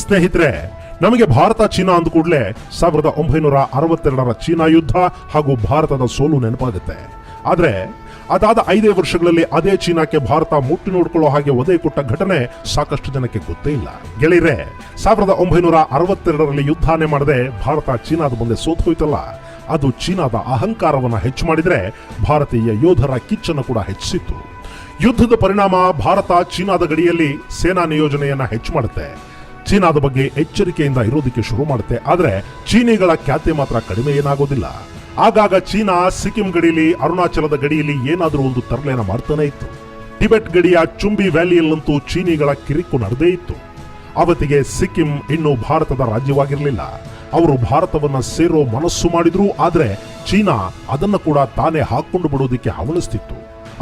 ಸ್ನೇಹಿತರೆ, ನಮಗೆ ಭಾರತ ಚೀನಾ ಅಂದ ಕೂಡಲೇ 1962ರ ಚೀನಾ ಯುದ್ಧ ಹಾಗೂ ಭಾರತದ ಸೋಲು ನೆನಪಾಗುತ್ತೆ. ಆದ್ರೆ ಅದಾದ 5 ವರ್ಷಗಳಲ್ಲಿ ಅದೇ ಚೀನಾಕ್ಕೆ ಭಾರತ ಮುಟ್ಟಿ ನೋಡ್ಕೊಳ್ಳೋ ಹಾಗೆ ಒದೆ ಕೊಟ್ಟ ಘಟನೆ ಸಾಕಷ್ಟು ಜನಕ್ಕೆ ಗೊತ್ತೇ ಇಲ್ಲ. ಗೆಳೆಯರೆ, 1962ರಲ್ಲಿ ಯುದ್ಧನೇ ಮಾಡದೆ ಭಾರತ ಚೀನಾದ ಮುಂದೆ ಸೋತು ಹೋಯ್ತಲ್ಲ, ಅದು ಚೀನಾದ ಅಹಂಕಾರವನ್ನ ಹೆಚ್ಚು ಮಾಡಿದ್ರೆ ಭಾರತೀಯ ಯೋಧರ ಕಿಚ್ಚನ್ನು ಕೂಡ ಹೆಚ್ಚಿಸಿತ್ತು. ಯುದ್ಧದ ಪರಿಣಾಮ ಭಾರತ ಚೀನಾದ ಗಡಿಯಲ್ಲಿ ಸೇನಾ ನಿಯೋಜನೆಯನ್ನ ಹೆಚ್ಚು ಮಾಡುತ್ತೆ. ಚೀನಾದ ಬಗ್ಗೆ ಎಚ್ಚರಿಕೆಯಿಂದ ಇರೋದಕ್ಕೆ ಶುರು ಮಾಡುತ್ತೆ. ಆದ್ರೆ ಚೀನಿಗಳ ಖ್ಯಾತಿ ಮಾತ್ರ ಕಡಿಮೆ ಏನಾಗೋದಿಲ್ಲ. ಆಗಾಗ ಚೀನಾ ಸಿಕ್ಕಿಂ ಗಡಿಯಲ್ಲಿ, ಅರುಣಾಚಲದ ಗಡಿಯಲ್ಲಿ ಏನಾದರೂ ಒಂದು ತರಲೇನ ಮಾಡ್ತಾನೆ ಇತ್ತು. ಟಿಬೆಟ್ ಗಡಿಯ ಚುಂಬಿ ವ್ಯಾಲಿಯಲ್ಲಂತೂ ಚೀನಿಗಳ ಕಿರಿಕು ನಡೆದೇ ಇತ್ತು. ಅವತ್ತಿಗೆ ಸಿಕ್ಕಿಂ ಇನ್ನೂ ಭಾರತದ ರಾಜ್ಯವಾಗಿರಲಿಲ್ಲ. ಅವರು ಭಾರತವನ್ನ ಸೇರೋ ಮನಸ್ಸು ಮಾಡಿದ್ರು. ಆದ್ರೆ ಚೀನಾ ಅದನ್ನು ಕೂಡ ತಾನೇ ಹಾಕೊಂಡು ಬಿಡೋದಕ್ಕೆ ಹವಣಿಸ್ತಿತ್ತು.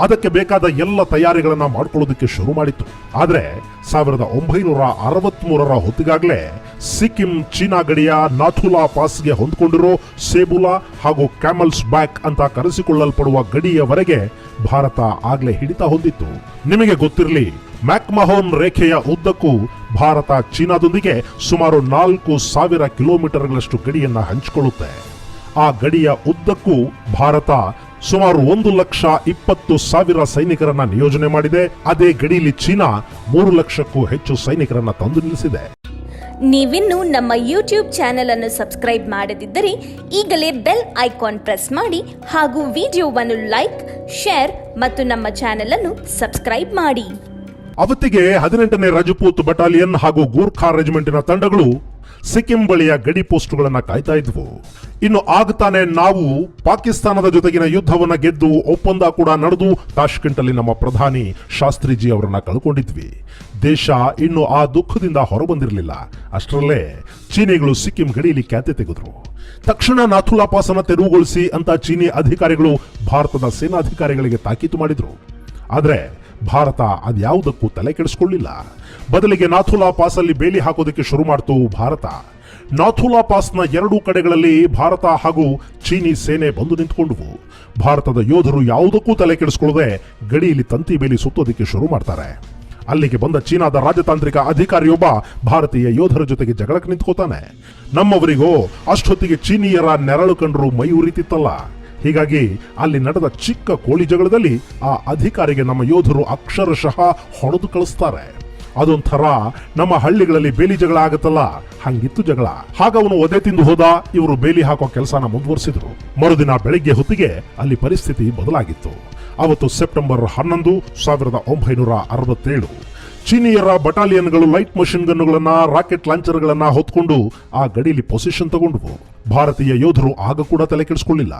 ಅದಕ್ಕೆ ಬೇಕಾದ ಎಲ್ಲ ತಯಾರಿಗಳನ್ನ ಮಾಡ್ಕೊಳ್ಳೋದಕ್ಕೆ ಶುರು ಮಾಡಿತ್ತು. ಆದ್ರೆ 1963ರ ಹೊತ್ತಿಗಾಗ್ಲೇ ಸಿಕ್ಕಿಂ ಚೀನಾ ಗಡಿಯ ನಾಥುಲಾ ಪಾಸ್ಗೆ ಹೊಂದ್ಕೊಂಡಿರೋ ಸೇಬುಲಾ ಹಾಗೂ ಕ್ಯಾಮಲ್ಸ್ ಬ್ಯಾಕ್ ಅಂತ ಕರೆಸಿಕೊಳ್ಳಲ್ಪಡುವ ಗಡಿಯವರೆಗೆ ಭಾರತ ಆಗ್ಲೇ ಹಿಡಿತ ಹೊಂದಿತ್ತು. ನಿಮಗೆ ಗೊತ್ತಿರಲಿ, ಮ್ಯಾಕ್ಮಹೋನ್ ರೇಖೆಯ ಉದ್ದಕ್ಕೂ ಭಾರತ ಚೀನಾದೊಂದಿಗೆ ಸುಮಾರು 4000 ಕಿಲೋಮೀಟರ್ಗಳಷ್ಟು ಗಡಿಯನ್ನ ಹಂಚಿಕೊಳ್ಳುತ್ತೆ. ಆ ಗಡಿಯ ಉದ್ದಕ್ಕೂ ಭಾರತ ಸುಮಾರು 1,20,000 ಸೈನಿಕರನ್ನ ನಿಯೋಜನೆ ಮಾಡಿದೆ. ಅದೇ ಗಡಿಯಲ್ಲಿ ಚೀನಾ 3 ಲಕ್ಷಕ್ಕೂ ಹೆಚ್ಚು ಸೈನಿಕರನ್ನ ತಂದು ನಿಲ್ಲಿಸಿದೆ. ನೀವಿನ್ನು ನಮ್ಮ ಯೂಟ್ಯೂಬ್ ಚಾನೆಲ್ ಅನ್ನು ಸಬ್ಸ್ಕ್ರೈಬ್ ಮಾಡದಿದ್ದರೆ ಈಗಲೇ ಬೆಲ್ ಐಕಾನ್ ಪ್ರೆಸ್ ಮಾಡಿ ಹಾಗೂ ವಿಡಿಯೋವನ್ನು ಲೈಕ್, ಶೇರ್ ಮತ್ತು ನಮ್ಮ ಚಾನೆಲ್ ಅನ್ನು ಸಬ್ಸ್ಕ್ರೈಬ್ ಮಾಡಿ. ಅವತ್ತಿಗೆ 18ನೇ ರಜಪೂತ್ ಬಟಾಲಿಯನ್ ಹಾಗೂ ಗೂರ್ಖಾ ರೆಜಿಮೆಂಟಿನ ತಂಡಗಳು ಸಿಕ್ಕಿಂ ಬಳಿಯ ಗಡಿ ಪೋಸ್ಟ್ಗಳನ್ನ ಕಾಯ್ತಾ ಇದ್ವು. ಇನ್ನು ಆಗ್ತಾನೆ ನಾವು ಪಾಕಿಸ್ತಾನದ ಜೊತೆಗಿನ ಯುದ್ಧವನ್ನ ಗೆದ್ದು ಒಪ್ಪಂದ ಕೂಡ ನಡೆದು ತಾಷ್ಕೆಂಟ್ ಅಲ್ಲಿ ನಮ್ಮ ಪ್ರಧಾನಿ ಶಾಸ್ತ್ರಿಜಿ ಅವರನ್ನ ಕಳ್ಕೊಂಡಿದ್ವಿ. ದೇಶ ಇನ್ನು ಆ ದುಃಖದಿಂದ ಹೊರಬಂದಿರಲಿಲ್ಲ. ಅಷ್ಟರಲ್ಲೇ ಚೀನಿಗಳು ಸಿಕ್ಕಿಂ ಗಡಿಯಲ್ಲಿ ಖ್ಯಾತೆ ತೆಗೆದ್ರು. ತಕ್ಷಣ ನಾಥುಲಾ ಪಾಸ್ ಅನ್ನ ತೆರವುಗೊಳಿಸಿ ಅಂತ ಚೀನಿ ಅಧಿಕಾರಿಗಳು ಭಾರತದ ಸೇನಾಧಿಕಾರಿಗಳಿಗೆ ತಾಕೀತು ಮಾಡಿದ್ರು. ಆದ್ರೆ ಭಾರತ ಅದ್ಯಾವುದಕ್ಕೂ ತಲೆ ಕೆಡಿಸ್ಕೊಳ್ಳಿಲ್ಲ. ಬದಲಿಗೆ ನಾಥುಲಾ ಪಾಸ್ ಅಲ್ಲಿ ಬೇಲಿ ಹಾಕೋದಕ್ಕೆ ಶುರು ಮಾಡ್ತು ಭಾರತ. ನಾಥುಲಾ ಪಾಸ್ನ 2 ಕಡೆಗಳಲ್ಲಿ ಭಾರತ ಹಾಗೂ ಚೀನಿ ಸೇನೆ ಬಂದು ನಿಂತ್ಕೊಂಡ್ವು. ಭಾರತದ ಯೋಧರು ಯಾವುದಕ್ಕೂ ತಲೆ ಕೆಡಿಸ್ಕೊಳ್ಳದೆ ಗಡಿಯಲ್ಲಿ ತಂತಿ ಬೇಲಿ ಸುತ್ತೋದಕ್ಕೆ ಶುರು ಮಾಡ್ತಾರೆ. ಅಲ್ಲಿಗೆ ಬಂದ ಚೀನಾದ ರಾಜತಾಂತ್ರಿಕ ಅಧಿಕಾರಿಯೊಬ್ಬ ಭಾರತೀಯ ಯೋಧರ ಜೊತೆಗೆ ಜಗಳಕ್ಕೆ ನಿಂತ್ಕೋತಾನೆ. ನಮ್ಮವರಿಗೋ ಅಷ್ಟೊತ್ತಿಗೆ ಚೀನಿಯರ ನೆರಳು ಕಂಡ್ರು ಮೈ ಉರಿತಿತ್ತಲ್ಲ. ಹೀಗಾಗಿ ಅಲ್ಲಿ ನಡೆದ ಚಿಕ್ಕ ಕೋಳಿ ಜಗಳದಲ್ಲಿ ಆ ಅಧಿಕಾರಿಗೆ ನಮ್ಮ ಯೋಧರು ಅಕ್ಷರಶಃ ಹೊಡೆದು ಕಳಿಸ್ತಾರೆ. ಅದೊಂಥರ ನಮ್ಮ ಹಳ್ಳಿಗಳಲ್ಲಿ ಬೇಲಿ ಜಗಳ ಆಗತ್ತಲ್ಲ, ಹಂಗಿತ್ತು ಜಗಳ. ಹಾಗ ಅವನು ಒದೆ ತಿಂದು ಹೋದ. ಇವರು ಬೇಲಿ ಹಾಕೋ ಕೆಲಸನ ಮುಂದುವರಿಸಿದ್ರು. ಮರುದಿನ ಬೆಳಿಗ್ಗೆ ಹೊತ್ತಿಗೆ ಅಲ್ಲಿ ಪರಿಸ್ಥಿತಿ ಬದಲಾಗಿತ್ತು. ಅವತ್ತು ಸೆಪ್ಟೆಂಬರ್ 11, 1967. ಚೀನಿಯರ ಬಟಾಲಿಯನ್ಗಳು ಲೈಟ್ ಮಷಿನ್ ಗನ್ನುಗಳನ್ನ, ರಾಕೆಟ್ ಲಾಂಚರ್ಗಳನ್ನ ಹೊತ್ಕೊಂಡು ಆ ಗಡಿಯಲ್ಲಿ ಪೊಸಿಷನ್ ತಗೊಂಡ್ವು. ಭಾರತೀಯ ಯೋಧರು ಆಗ ಕೂಡ ತಲೆ ಕೆಡಿಸಿಕೊಳ್ಳಿಲ್ಲ.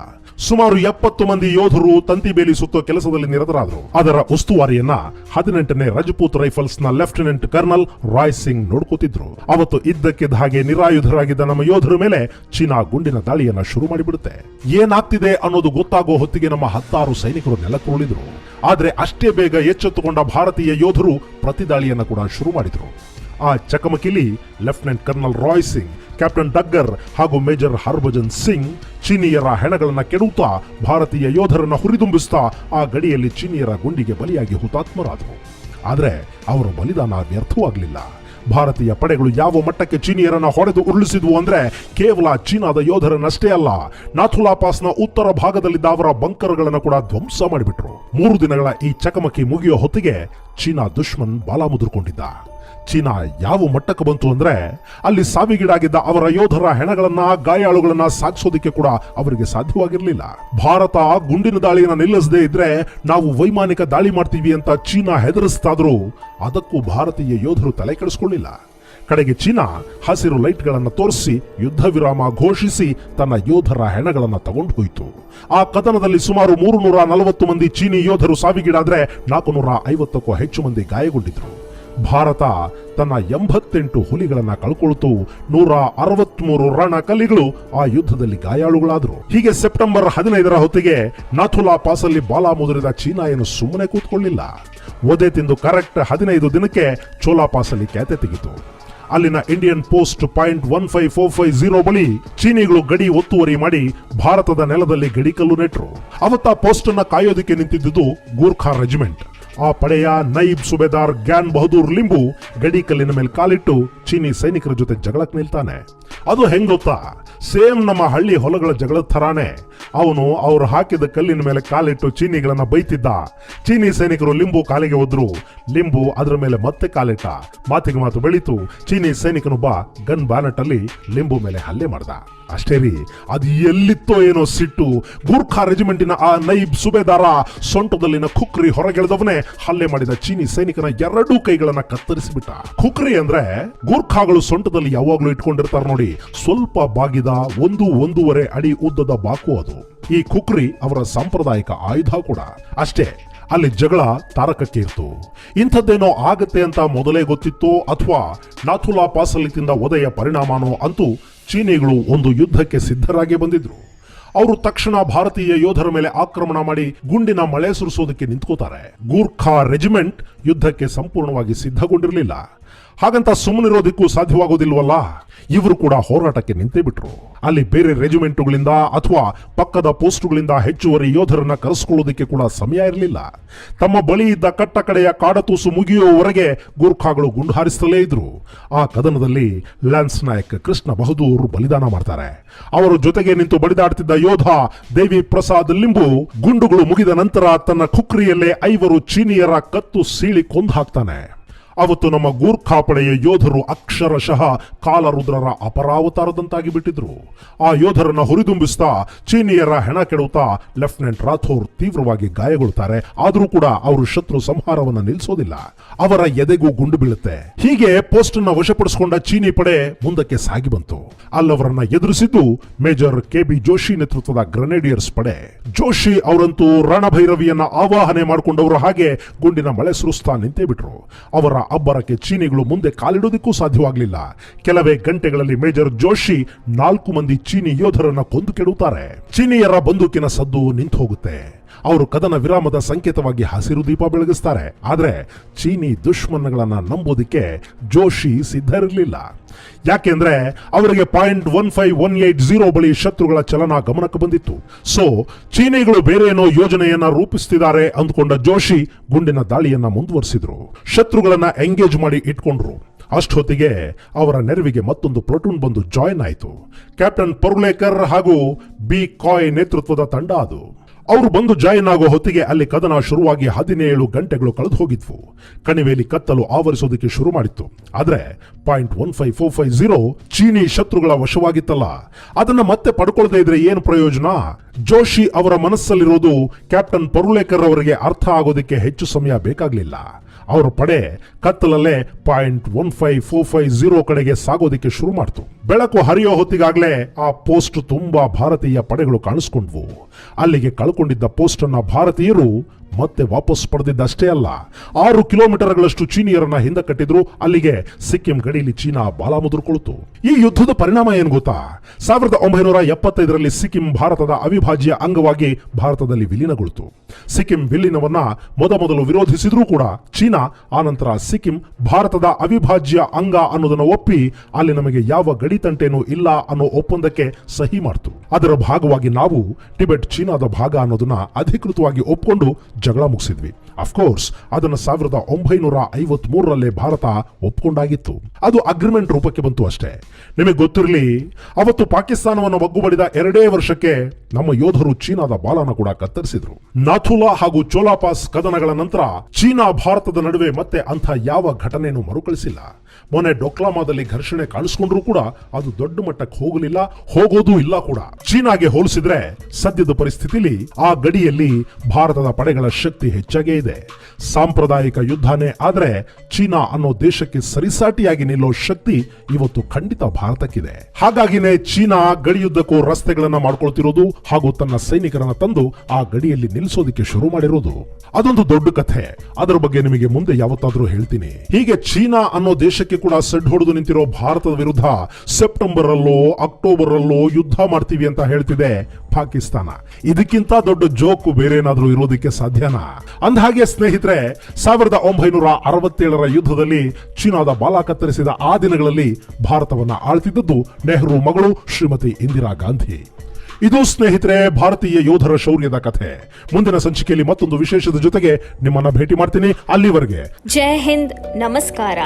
ಸುಮಾರು 70 ಮಂದಿ ಯೋಧರು ತಂತಿ ಬೇಲಿ ಸುತ್ತೋ ಕೆಲಸದಲ್ಲಿ ನಿರತರಾದರು. ಅದರ ಉಸ್ತುವಾರಿಯನ್ನ 18ನೇ ರಜಪೂತ್ ರೈಫಲ್ಸ್ ನ ಲೆಫ್ಟಿನೆಂಟ್ ಕರ್ನಲ್ ರಾಯ್ ಸಿಂಗ್ ನೋಡ್ಕೋತಿದ್ರು. ಅವತ್ತು ಇದ್ದಕ್ಕಿದ್ದ ಹಾಗೆ ನಿರಾಯುಧರಾಗಿದ್ದ ನಮ್ಮ ಯೋಧರ ಮೇಲೆ ಚೀನಾ ಗುಂಡಿನ ದಾಳಿಯನ್ನ ಶುರು ಮಾಡಿಬಿಡುತ್ತೆ. ಏನಾಗ್ತಿದೆ ಅನ್ನೋದು ಗೊತ್ತಾಗೋ ಹೊತ್ತಿಗೆ ನಮ್ಮ 16 ಸೈನಿಕರು ನೆಲಕ್ಕುರುಳಿದ್ರು. ಆದ್ರೆ ಅಷ್ಟೇ ಬೇಗ ಎಚ್ಚೆತ್ತುಕೊಂಡ ಭಾರತೀಯ ಯೋಧರು ಪ್ರತಿದಾಳಿಯನ್ನ ಕೂಡ ಶುರು ಮಾಡಿದ್ರು. ಆ ಚಕಮಕಿಲಿ lieutenant colonel Rai Singh, captain Dagar ಹಾಗೂ ಮೇಜರ್ ಹರ್ಭಜನ್ ಸಿಂಗ್ ಚೀನಿಯರ ಹೆಣಗಳನ್ನ ಕೆಡುತ್ತಾ ಭಾರತೀಯ ಯೋಧರನ್ನ ಹುರಿದುಂಬಿಸ್ತಾ ಆ ಗಡಿಯಲ್ಲಿ ಚೀನಿಯರ ಗುಂಡಿಗೆ ಬಲಿಯಾಗಿ ಹುತಾತ್ಮರಾದರು. ಆದ್ರೆ ಅವರ ಬಲಿದಾನ ವ್ಯರ್ಥವಾಗಲಿಲ್ಲ. ಭಾರತೀಯ ಪಡೆಗಳು ಯಾವ ಮಟ್ಟಕ್ಕೆ ಚೀನಿಯರನ್ನ ಹೊಡೆದು ಉರುಳಿಸಿದ್ವು ಅಂದ್ರೆ ಕೇವಲ ಚೀನಾದ ಯೋಧರನ್ನಷ್ಟೇ ಅಲ್ಲ, ನಾಥುಲಾ ಪಾಸ್ನ ಉತ್ತರ ಭಾಗದಲ್ಲಿದ್ದ ಅವರ ಬಂಕರ್ಗಳನ್ನು ಕೂಡ ಧ್ವಂಸ ಮಾಡಿಬಿಟ್ರು. 3 ದಿನಗಳ ಈ ಚಕಮಕಿ ಮುಗಿಯೋ ಹೊತ್ತಿಗೆ ಚೀನಾ ದುಶ್ಮನ್ ಬಾಲ ಮುದುರ್ಕೊಂಡಿದ್ದ. ಚೀನಾ ಯಾವ ಮಟ್ಟಕ್ಕೆ ಬಂತು ಅಂದ್ರೆ ಅಲ್ಲಿ ಸಾವಿಗೀಡಾಗಿದ್ದ ಅವರ ಯೋಧರ ಹೆಣಗಳನ್ನ, ಗಾಯಾಳುಗಳನ್ನ ಸಾಗಿಸೋದಕ್ಕೆ ಕೂಡ ಅವರಿಗೆ ಸಾಧ್ಯವಾಗಿರಲಿಲ್ಲ. ಭಾರತ ಗುಂಡಿನ ದಾಳಿಯನ್ನ ನಿಲ್ಲಿಸದೇ ಇದ್ರೆ ನಾವು ವೈಮಾನಿಕ ದಾಳಿ ಮಾಡ್ತೀವಿ ಅಂತ ಚೀನಾ ಹೆದರಿಸ್ತಾದ್ರು ಅದಕ್ಕೂ ಭಾರತೀಯ ಯೋಧರು ತಲೆ ಕೆಡಿಸ್ಕೊಳ್ಳಿಲ್ಲ. ಕಡೆಗೆ ಚೀನಾ ಹಸಿರು ಲೈಟ್ಗಳನ್ನ ತೋರಿಸಿ ಯುದ್ಧ ವಿರಾಮ ಘೋಷಿಸಿ ತನ್ನ ಯೋಧರ ಹೆಣಗಳನ್ನ ತಗೊಂಡು ಹೋಯಿತು. ಆ ಕದನದಲ್ಲಿ ಸುಮಾರು 340 ಮಂದಿ ಚೀನಿ ಯೋಧರು ಸಾವಿಗೀಡಾದ್ರೆ 450ಕ್ಕೂ ಹೆಚ್ಚು ಮಂದಿ ಗಾಯಗೊಂಡಿದ್ರು. ಭಾರತ ತನ್ನ 88 ಹುಲಿಗಳನ್ನ ಕಳ್ಕೊಳ್ತು. 163 ರಣಕಲಿಗಳು ಆ ಯುದ್ಧದಲ್ಲಿ ಗಾಯಾಳುಗಳಾದ್ರು. ಹೀಗೆ ಸೆಪ್ಟೆಂಬರ್ 15ರ ಹೊತ್ತಿಗೆ ನಾಥುಲಾ ಪಾಸ್ ಅಲ್ಲಿ ಬಾಲ ಮುದುರಿದ ಚೀನಾ ಏನು ಸುಮ್ಮನೆ ಕೂತ್ಕೊಳ್ಳಿಲ್ಲ. ಒದೆ ತಿಂದು ಕರೆಕ್ಟ್ 15 ದಿನಕ್ಕೆ ಚೋಲಾ ಪಾಸ್ ಅಲ್ಲಿ ಖ್ಯಾತೆ ತೆಗಿತು. ಅಲ್ಲಿನ ಇಂಡಿಯನ್ ಪೋಸ್ಟ್ .15450 ಬಳಿ ಚೀನಿಗಳು ಗಡಿ ಒತ್ತುವರಿ ಮಾಡಿ ಭಾರತದ ನೆಲದಲ್ಲಿ ಗಡಿಕಲ್ಲು ನೆಟ್ರು. ಅವತ್ತ ಪೋಸ್ಟ್ ಅನ್ನ ಕಾಯೋದಕ್ಕೆ ನಿಂತಿದ್ದುದು ಗೂರ್ಖಾ ರೆಜಿಮೆಂಟ್. ಆ ಪಡೆಯ ನೈಬ್ ಸುಬೇದಾರ್ ಗ್ಯಾನ್ ಬಹದ್ದೂರ್ ಲಿಂಬು ಗಡಿ ಕಲ್ಲಿನ ಮೇಲೆ ಕಾಲಿಟ್ಟು ಚೀನಿ ಸೈನಿಕರ ಜೊತೆ ಜಗಳಕ್ಕೆ ನಿಲ್ತಾನೆ. ಅದು ಹೆಂಗ್ ಗೊತ್ತಾ, ಸೇಮ್ ನಮ್ಮ ಹಳ್ಳಿ ಹೊಲಗಳ ಜಗಳದ ಥರಾನೇ. ಅವನು ಅವ್ರು ಹಾಕಿದ ಕಲ್ಲಿನ ಮೇಲೆ ಕಾಲಿಟ್ಟು ಚೀನಿಗಳನ್ನ ಬೈತಿದ್ದ. ಚೀನಿ ಸೈನಿಕರು ಲಿಂಬು ಕಾಲಿಗೆ ಒದ್ರು. ಲಿಂಬು ಅದರ ಮೇಲೆ ಮತ್ತೆ ಕಾಲಿಟ್ಟ. ಮಾತಿಗೆ ಮಾತು ಬೆಳೀತು. ಚೀನಿ ಸೈನಿಕನೊಬ್ಬ ಗನ್ ಬ್ಯಾನೆಟ್ ಅಲ್ಲಿ ಲಿಂಬು ಮೇಲೆ ಹಲ್ಲೆ ಮಾಡ್ದ. ಅಷ್ಟೇ ರೀ, ಅದು ಎಲ್ಲಿತ್ತೋ ಏನೋ ಸಿಟ್ಟು ಗೂರ್ಖಾ ರೆಜಿಮೆಂಟಿನ ಆ ನೈಬ್ ಸುಬೇದಾರ ಸೊಂಟದಲ್ಲಿನ ಖುಕ್ರಿ ಹೊರಗೆಳೆದವನೇ ಹಲ್ಲೆ ಮಾಡಿದ ಚೀನಿ ಸೈನಿಕನ ಎರಡೂ ಕೈಗಳನ್ನ ಕತ್ತರಿಸಿಬಿಟ್ಟ. ಖುಕ್ರಿ ಅಂದ್ರೆ ಗೂರ್ಖಾಗಳು ಸೊಂಟದಲ್ಲಿ ಯಾವಾಗ್ಲೂ ಇಟ್ಕೊಂಡಿರ್ತಾರೆ ನೋಡಿ, ಸ್ವಲ್ಪ ಬಾಗಿದ 1-1.5 ಅಡಿ ಉದ್ದದ ಬಾಕು ಅದು. ಈ ಖುಕ್ರಿ ಅವರ ಸಾಂಪ್ರದಾಯಿಕ ಆಯುಧ ಕೂಡ. ಅಷ್ಟೇ, ಅಲ್ಲಿ ಜಗಳ ತಾರಕಕ್ಕೆ ಇತ್ತು. ಇಂಥದ್ದೇನೋ ಆಗತ್ತೆ ಅಂತ ಮೊದಲೇ ಗೊತ್ತಿತ್ತೋ ಅಥವಾ ನಾಥುಲಾ ಪಾಸಲ್ಲಿ ತಿಂದ ಒದೆಯ ಪರಿಣಾಮನೋ ಅಂತೂ ಚೀನಿಗಳು ಒಂದು ಯುದ್ಧಕ್ಕೆ ಸಿದ್ಧರಾಗಿ ಬಂದಿದ್ರು. ಅವರು ತಕ್ಷಣ ಭಾರತೀಯ ಯೋಧರ ಮೇಲೆ ಆಕ್ರಮಣ ಮಾಡಿ ಗುಂಡಿನ ಮಳೆ ಸುರಿಸೋದಕ್ಕೆ ನಿಂತ್ಕೋತಾರೆ. ಗೂರ್ಖಾ ರೆಜಿಮೆಂಟ್ ಯುದ್ಧಕ್ಕೆ ಸಂಪೂರ್ಣವಾಗಿ ಸಿದ್ಧಗೊಂಡಿರಲಿಲ್ಲ. ಹಾಗಂತ ಸುಮ್ಮನಿರೋದಕ್ಕೂ ಸಾಧ್ಯವಾಗೋದಿಲ್ವಲ್ಲ. ಇವರು ಕೂಡ ಹೋರಾಟಕ್ಕೆ ನಿಂತೇ ಬಿಟ್ರು. ಅಲ್ಲಿ ಬೇರೆ ರೆಜಿಮೆಂಟುಗಳಿಂದ ಅಥವಾ ಪಕ್ಕದ ಪೋಸ್ಟುಗಳಿಂದ ಹೆಚ್ಚುವರಿ ಯೋಧರನ್ನ ಕರೆಸಿಕೊಳ್ಳೋದಕ್ಕೆ ಕೂಡ ಸಮಯ ಇರಲಿಲ್ಲ. ತಮ್ಮ ಬಳಿ ಇದ್ದ ಕಟ್ಟ ಕಡೆಯ ಕಾಡತೂಸು ಮುಗಿಯುವವರೆಗೆ ಗೂರ್ಖಾಗಳು ಗುಂಡು ಹಾರಿಸುತ್ತಲೇ ಇದ್ರು. ಆ ಕದನದಲ್ಲಿ ಲ್ಯಾನ್ಸ್ ನಾಯಕ್ ಕೃಷ್ಣ ಬಹದ್ದೂರ್ ಬಲಿದಾನ ಮಾಡ್ತಾರೆ. ಅವರ ಜೊತೆಗೆ ನಿಂತು ಬಡಿದಾಡ್ತಿದ್ದ ಯೋಧ ದೇವಿ ಪ್ರಸಾದ್ ಲಿಂಬು ಗುಂಡುಗಳು ಮುಗಿದ ನಂತರ ತನ್ನ ಖುಕ್ರಿಯಲ್ಲೇ 5 ಚೀನಿಯರ ಕತ್ತು ಸೀಳಿ ಕೊಂದು ಹಾಕ್ತಾನೆ. ಅವತ್ತು ನಮ್ಮ ಗೂರ್ಖಾ ಪಡೆಯ ಯೋಧರು ಅಕ್ಷರಶಃ ಕಾಲರುದ್ರರ ಅಪರಾವತಾರದಂತಾಗಿ ಬಿಟ್ಟಿದ್ರು. ಆ ಯೋಧರನ್ನ ಹುರಿದುಂಬಿಸ್ತಾ ಚೀನಿಯರ ಹೆಣ ಕೆಡುತ್ತಾ ಲೆಫ್ಟಿನೆಂಟ್ ರಾಥೋರ್ ತೀವ್ರವಾಗಿ ಗಾಯಗೊಳ್ತಾರೆ. ಆದರೂ ಕೂಡ ಅವರು ಶತ್ರು ಸಂಹಾರವನ್ನ ನಿಲ್ಲಿಸೋದಿಲ್ಲ. ಅವರ ಎದೆಗೂ ಗುಂಡು ಬೀಳುತ್ತೆ. ಹೀಗೆ ಪೋಸ್ಟ್ ಅನ್ನ ವಶಪಡಿಸಿಕೊಂಡ ಚೀನಿ ಪಡೆ ಮುಂದಕ್ಕೆ ಸಾಗಿ ಬಂತು. ಅಲ್ಲವರನ್ನ ಎದುರಿಸಿದ್ದು ಮೇಜರ್ KB ಜೋಶಿ ನೇತೃತ್ವದ ಗ್ರೆನೇಡಿಯರ್ಸ್ ಪಡೆ. ಜೋಶಿ ಅವರಂತೂ ರಣಭೈರವಿಯನ್ನ ಆವಾಹನೆ ಮಾಡಿಕೊಂಡವರು ಹಾಗೆ ಗುಂಡಿನ ಮಳೆ ಸುರಿಸ್ತಾ ನಿಂತೇ ಬಿಟ್ರು. ಅವರ ಅಬ್ಬರಕ್ಕೆ ಚೀನಿಗಳು ಮುಂದೆ ಕಾಲಿಡೋದಕ್ಕೂ ಸಾಧ್ಯವಾಗಲಿಲ್ಲ. ಕೆಲವೇ ಗಂಟೆಗಳಲ್ಲಿ ಮೇಜರ್ ಜೋಶಿ 4 ಮಂದಿ ಚೀನಿ ಯೋಧರನ್ನ ಕೊಂದು ಕೆಡುತ್ತಾರೆ. ಚೀನಿಯರ ಬಂದೂಕಿನ ಸದ್ದು ನಿಂತು ಹೋಗುತ್ತೆ. ಅವರು ಕದನ ವಿರಾಮದ ಸಂಕೇತವಾಗಿ ಹಸಿರು ದೀಪ ಬೆಳಗಿಸ್ತಾರೆ. ಆದ್ರೆ ಚೀನಿ ದುಶ್ಮನ್ಗಳನ್ನ ನಂಬೋದಿಕ್ಕೆ ಜೋಶಿ ಸಿದ್ಧರಿರಲಿಲ್ಲ. ಯಾಕೆಂದ್ರೆ ಅವರಿಗೆ .15180 ಬಳಿ ಶತ್ರುಗಳ ಚಲನ ಗಮನಕ್ಕೆ ಬಂದಿತ್ತು. ಸೊ ಚೀನಿಗಳು ಬೇರೆ ಏನೋ ಯೋಜನೆಯನ್ನ ರೂಪಿಸುತ್ತಿದ್ದಾರೆ ಅಂದ್ಕೊಂಡ ಜೋಶಿ ಗುಂಡಿನ ದಾಳಿಯನ್ನ ಮುಂದುವರಿಸಿದ್ರು. ಶತ್ರುಗಳನ್ನ ಎಂಗೇಜ್ ಮಾಡಿ ಇಟ್ಕೊಂಡ್ರು. ಅಷ್ಟೊತ್ತಿಗೆ ಅವರ ನೆರವಿಗೆ ಮತ್ತೊಂದು ಪ್ಲಟೂನ್ ಬಂದು ಜಾಯಿನ್ ಆಯಿತು. ಕ್ಯಾಪ್ಟನ್ ಪರುಲೇಕರ್ ಹಾಗೂ B ಕಾಯ್ ನೇತೃತ್ವದ ತಂಡ ಅದು. ಅವರು ಬಂದು ಜಾಯಿನ್ ಆಗೋ ಹೊತ್ತಿಗೆ ಅಲ್ಲಿ ಕದನ ಶುರುವಾಗಿ 17 ಗಂಟೆಗಳು ಕಳೆದು ಹೋಗಿದ್ವು. ಕಣಿವೆಯಲ್ಲಿ ಕತ್ತಲು ಆವರಿಸೋದಕ್ಕೆ ಶುರು ಮಾಡಿತ್ತು. ಆದ್ರೆ .15450 ಚೀನಿ ಶತ್ರುಗಳ ವಶವಾಗಿತ್ತಲ್ಲ, ಅದನ್ನ ಮತ್ತೆ ಪಡ್ಕೊಳ್ಳದೆ ಇದ್ರೆ ಏನು ಪ್ರಯೋಜನ? ಜೋಶಿ ಅವರ ಮನಸ್ಸಲ್ಲಿರೋದು ಕ್ಯಾಪ್ಟನ್ ಪರುಲೇಕರ್ ಅವರಿಗೆ ಅರ್ಥ ಆಗೋದಕ್ಕೆ ಹೆಚ್ಚು ಸಮಯ ಬೇಕಾಗಲಿಲ್ಲ. ಅವರ ಪಡೆ ಕತ್ತಲಲ್ಲೇ .15450 ಕಡೆಗೆ ಸಾಗೋದಿಕ್ಕೆ ಶುರು ಮಾಡ್ತು. ಬೆಳಕು ಹರಿಯೋ ಹೊತ್ತಿಗಾಗ್ಲೇ ಆ ಪೋಸ್ಟ್ ತುಂಬಾ ಭಾರತೀಯ ಪಡೆಗಳು ಕಾಣಿಸ್ಕೊಂಡ್ವು. ಅಲ್ಲಿಗೆ ಕಳ್ಕೊಂಡಿದ್ದ ಪೋಸ್ಟ್ ಅನ್ನ ಭಾರತೀಯರು ಮತ್ತೆ ವಾಪಸ್ ಪಡೆದಿದ್ದಷ್ಟೇ ಅಲ್ಲ, 6 ಕಿಲೋಮೀಟರ್ಗಳಷ್ಟು ಚೀನಿಯರನ್ನ ಹಿಂದೆ ಕಟ್ಟಿದ್ರು. ಅಲ್ಲಿಗೆ ಸಿಕ್ಕಿಂ ಗಡಿಯಲ್ಲಿ ಚೀನಾ ಬಾಲ ಮುದುರ್ಕೊಳ್ತು. ಈ ಯುದ್ಧದ ಪರಿಣಾಮ ಏನು ಗೊತ್ತಾ? 1975ರಲ್ಲಿ ಸಿಕ್ಕಿಂ ಭಾರತದ ಅವಿಭಾಜ್ಯ ಅಂಗವಾಗಿ ಭಾರತದಲ್ಲಿ ವಿಲೀನಗೊಳ್ತು. ಸಿಕ್ಕಿಂ ವಿಲೀನವನ್ನ ಮೊದಲು ವಿರೋಧಿಸಿದ್ರೂ ಕೂಡ ಚೀನಾ ಆನಂತರ ಸಿಕ್ಕಿಂ ಭಾರತದ ಅವಿಭಾಜ್ಯ ಅಂಗ ಅನ್ನೋದನ್ನ ಒಪ್ಪಿ ಅಲ್ಲಿ ನಮಗೆ ಯಾವ ಗಡಿತಂಟೇನೂ ಇಲ್ಲ ಅನ್ನೋ ಒಪ್ಪಂದಕ್ಕೆ ಸಹಿ ಮಾಡ್ತು. ಅದರ ಭಾಗವಾಗಿ ನಾವು ಟಿಬೆಟ್ ಚೀನಾದ ಭಾಗ ಅನ್ನೋದನ್ನ ಅಧಿಕೃತವಾಗಿ ಒಪ್ಕೊಂಡು ಜಗಳ ಮುಗಿಸಿದ್ವಿ. ಅಫ್ಕೋರ್ಸ್ ಅದನ್ನು 1953ರಲ್ಲೇ ಭಾರತ ಒಪ್ಕೊಂಡಾಗಿತ್ತು. ಅದು ಅಗ್ರಿಮೆಂಟ್ ರೂಪಕ್ಕೆ ಬಂತು ಅಷ್ಟೇ. ನಿಮಗೆ ಗೊತ್ತಿರಲಿ, ಅವತ್ತು ಪಾಕಿಸ್ತಾನವನ್ನು ಒಗ್ಗುಬಡಿದ 2 ವರ್ಷಕ್ಕೆ ನಮ್ಮ ಯೋಧರು ಚೀನಾದ ಬಾಲನ ಕೂಡ ಕತ್ತರಿಸಿದ್ರು. ನಾಥುಲಾ ಹಾಗೂ ಚೋಲಾಪಾಸ್ ಕದನಗಳ ನಂತರ ಚೀನಾ ಭಾರತದ ನಡುವೆ ಮತ್ತೆ ಅಂಥ ಯಾವ ಘಟನೆಯನ್ನು ಮರುಕಳಿಸಿಲ್ಲ. ಮೊನ್ನೆ ಡೊಕ್ಲಾಮಾದಲ್ಲಿ ಘರ್ಷಣೆ ಕಾಣಿಸ್ಕೊಂಡ್ರೂ ಕೂಡ ಅದು ದೊಡ್ಡ ಮಟ್ಟಕ್ಕೆ ಹೋಗಲಿಲ್ಲ, ಹೋಗೋದೂ ಇಲ್ಲ ಕೂಡ. ಚೀನಾಗೆ ಹೋಲಿಸಿದ್ರೆ ಸದ್ಯದ ಪರಿಸ್ಥಿತಿಲಿ ಆ ಗಡಿಯಲ್ಲಿ ಭಾರತದ ಪಡೆಗಳ ಶಕ್ತಿ ಹೆಚ್ಚಾಗೇ ಇದೆ. ಸಾಂಪ್ರದಾಯಿಕ ಯುದ್ಧನೇ ಆದ್ರೆ ಚೀನಾ ಅನ್ನೋ ದೇಶಕ್ಕೆ ಸರಿಸಾಟಿಯಾಗಿ ನಿಲ್ಲೋ ಶಕ್ತಿ ಇವತ್ತು ಖಂಡಿತ ಭಾರತಕ್ಕಿದೆ. ಹಾಗಾಗಿನೇ ಚೀನಾ ಗಡಿಯುದ್ದಕ್ಕೂ ರಸ್ತೆಗಳನ್ನ ಮಾಡ್ಕೊಳ್ತಿರೋದು ಹಾಗೂ ತನ್ನ ಸೈನಿಕರನ್ನ ತಂದು ಆ ಗಡಿಯಲ್ಲಿ ನಿಲ್ಲಿಸೋದಕ್ಕೆ ಶುರು ಮಾಡಿರೋದು. ಅದೊಂದು ದೊಡ್ಡ ಕಥೆ. ಅದರ ಬಗ್ಗೆ ನಿಮಗೆ ಮುಂದೆ ಯಾವತ್ತಾದ್ರೂ ಹೇಳ್ತೀನಿ. ಹೀಗೆ ಚೀನಾ ಅನ್ನೋ ದೇಶಕ್ಕೆ ಕೂಡ ಸೆಡ್ ಹೊಡೆದು ನಿಂತಿರೋ ಭಾರತದ ವಿರುದ್ಧ ಸೆಪ್ಟೆಂಬರ್ ಅಲ್ಲೋ ಅಕ್ಟೋಬರ್ ಅಲ್ಲೋ ಯುದ್ಧ ಮಾಡ್ತೀವಿ ಅಂತ ಹೇಳ್ತಿದೆ ಪಾಕಿಸ್ತಾನ. ಇದಕ್ಕಿಂತ ದೊಡ್ಡ ಜೋಕು ಬೇರೆ ಏನಾದ್ರೂ ಇರೋದಕ್ಕೆ ಸಾಧ್ಯನಾ? ಅಂದಹಾಗೆ ಸ್ನೇಹಿತರೆ, 1967ರ ಯುದ್ಧದಲ್ಲಿ ಚೀನಾದ ಬಾಲ ಕತ್ತರಿಸಿದ ಆ ದಿನಗಳಲ್ಲಿ ಭಾರತವನ್ನ ಆಳ್ತಿದ್ದದ್ದು ನೆಹರು ಮಗಳು ಶ್ರೀಮತಿ ಇಂದಿರಾ ಗಾಂಧಿ. ಇದು ಸ್ನೇಹಿತರೆ ಭಾರತೀಯ ಯೋಧರ ಶೌರ್ಯದ ಕಥೆ. ಮುಂದಿನ ಸಂಚಿಕೆಯಲ್ಲಿ ಮತ್ತೊಂದು ವಿಶೇಷದ ಜೊತೆಗೆ ನಿಮ್ಮನ್ನ ಭೇಟಿ ಮಾಡ್ತೀನಿ. ಅಲ್ಲಿವರೆಗೆ ಜೈ ಹಿಂದ್, ನಮಸ್ಕಾರ.